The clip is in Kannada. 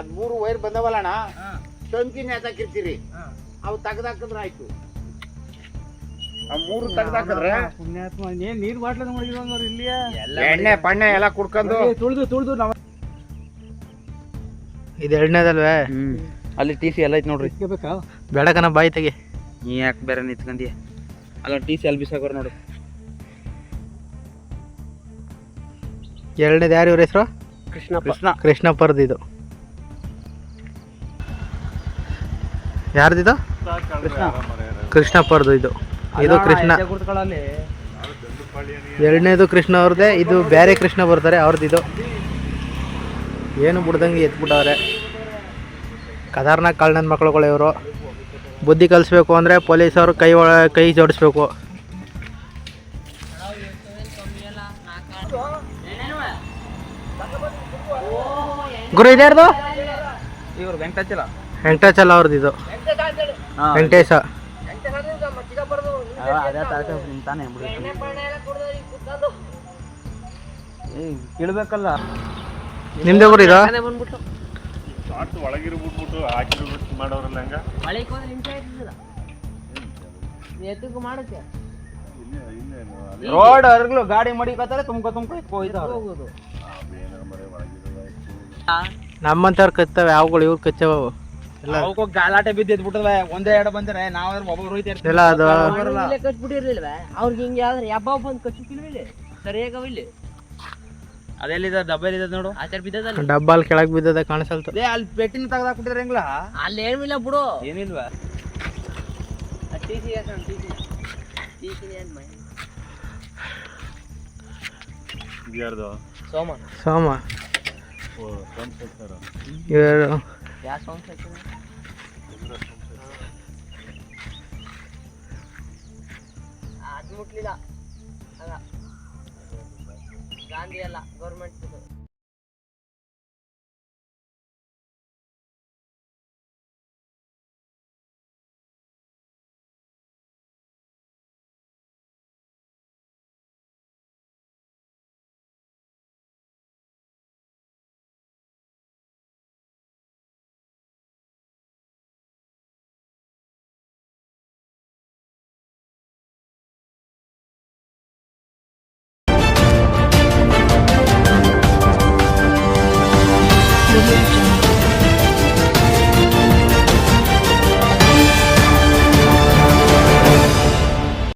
ಅದ್ 3 ವೈರ್ ಬಂದವಲ್ಲಣ್ಣ ತಂತಿ ನೇತಾಕಿರ್ತೀರಿ ಅವು ತೆಗ್ದಾಕಿದ್ರೆ ಆಯ್ತು. ಆ 3 ತೆಗ್ದಾಕಿದ್ರೆ ಪುಣ್ಯಾತ್ಮ ಏನ್ ನೀರ್ ಬಾಟ್ಲ ಮಾಡಿದ್ರು ಇಲ್ಲಿ ಎಣ್ಣೆ ಪಣ್ಣೆ ಎಲ್ಲ ಕುಡ್ಕೊಂಡು ತುಳ್ದು ನಾವ್ ಇದು ಎರಡನೇದಲ್ವೇ? ಅಲ್ಲಿ ಟಿ ಸಿ ಎಲ್ಲ ಐತೆ ನೋಡ್ರಿ. ಬೇಕಾ ಬೇಡಕನ ಬಾಯಿ ತೆಗಿ. ನೀ ಯಾಕೆ ಬೇರೆ ನಿಂತ್ಕೊಂಡಿ? ಅಲ್ಲ ಟಿ ಸಿ ಅಲ್ಲಿ ಬಿಸಾಕೋರು ನೋಡು. ಎರಡನೇದು ಯಾರು ಇವ್ರ ಹೆಸರು? ಕೃಷ್ಣ. ಕೃಷ್ಣಪ್ಪರ್ದು ಇದು. ಯಾರ್ದಿದು? ಕೃಷ್ಣಪ್ಪರ್ದು ಇದು. ಇದು ಕೃಷ್ಣ. ಎರಡನೇದು ಕೃಷ್ಣ ಅವ್ರದ್ದೇ. ಇದು ಬೇರೆ ಕೃಷ್ಣ ಬರ್ತಾರೆ ಅವ್ರದ್ದು. ಇದು ಏನು ಬಿಡ್ದಂಗೆ ಎತ್ಬಿಟ್ಟವ್ರೆ. ಖತರ್ನಾಕ್ ಕಳ್ಳನ ಮಕ್ಳುಗಳು ಇವರು. ಬುದ್ಧಿ ಕಲಿಸ್ಬೇಕು ಅಂದರೆ ಪೊಲೀಸವರು ಕೈ ಜೋಡಿಸ್ಬೇಕು. ಗುರು ಇದ್ಯಾರ್ದು? ಇವ್ರು ವೆಂಕಟಾಚಲ ಅವ್ರದ್ದು ಇದು. ವೆಂಕಟೇಶ. ಅದೇ ತಾನೇ ಕೇಳ್ಬೇಕಲ್ಲ. ನಿಮ್ದೇ ಗುರು ಇದು? ಒಳಗಿರ್ಬಿಟ್ಬಿಟ್ಟು ಹಾಕಿರ್ಬಿಟ್ಟು ಮಾಡೋರಲ್ಲ ಹಂಗ ರೋಡ್ ಅರ್ಗ್ಲು ಗಾಡಿ ಮಡಿಕತ್ತಾರೆ ತುಂಬ್ಕೊ ಹೋಗೋದು. ನಮ್ಮಂತವ್ರು ಕಚ್ಚವೆ ಅವುಗಳು, ಇವ್ರು ಕಚ್ಚವ ಅವಕ್ಕೂ ಗಾಲಾಟೆ ಬಿದ್ದಿದ್ಬಿಟ್ಟವೆ. ಒಂದೇ ಎರಡು ಬಂದ್ರೆ ನಾವ್ ಒಬ್ಬರು ಎಲ್ಲ ಅದು ಕಚ್ಬಿಟ್ಟಿರ್ಲಿಲ್ವ ಅವ್ರಿಗೆ ಹಿಂಗೆ ಯಾವ್ದಾರ ಹಬ್ಬ ಬಂದು ಕಚ್ಚಿಲ್ವ ಸರಿಯಾಗವಿಲ್ಲ. ಅದೆಲ್ಲಿದೆ ಡಬ್ಬೆಲ್ಲಿದೆ ನೋಡು. ಆಚಾರ ಬಿದ್ದದಲ್ಲ ಡಬ್ಬಲ್ ಕೆಳಗೆ ಬಿದ್ದದ ಕಾಣಿಸಲ್ತು. ಅಲ್ಲಿ ಪೆಟ್ಟಿನ ತೆಗ್ದಾಕ್ಬಿಟ್ಟಿದ್ರೆ ಹೆಂಗ್ಲ? ಅಲ್ಲಿ ಏನಿಲ್ಲ ಬಿಡು. ಏನಿಲ್ವಾ? ಯಾರ್ದು? ಸೋಮ ಇವರು ಯಾವ ಸೋಮ ಅದು ಮುಟ್ಲಿಲ್ಲ. ಅಲ್ಲ ಗಾಂಧಿ ಅಲ್ಲ ಗೌರ್ಮೆಂಟ್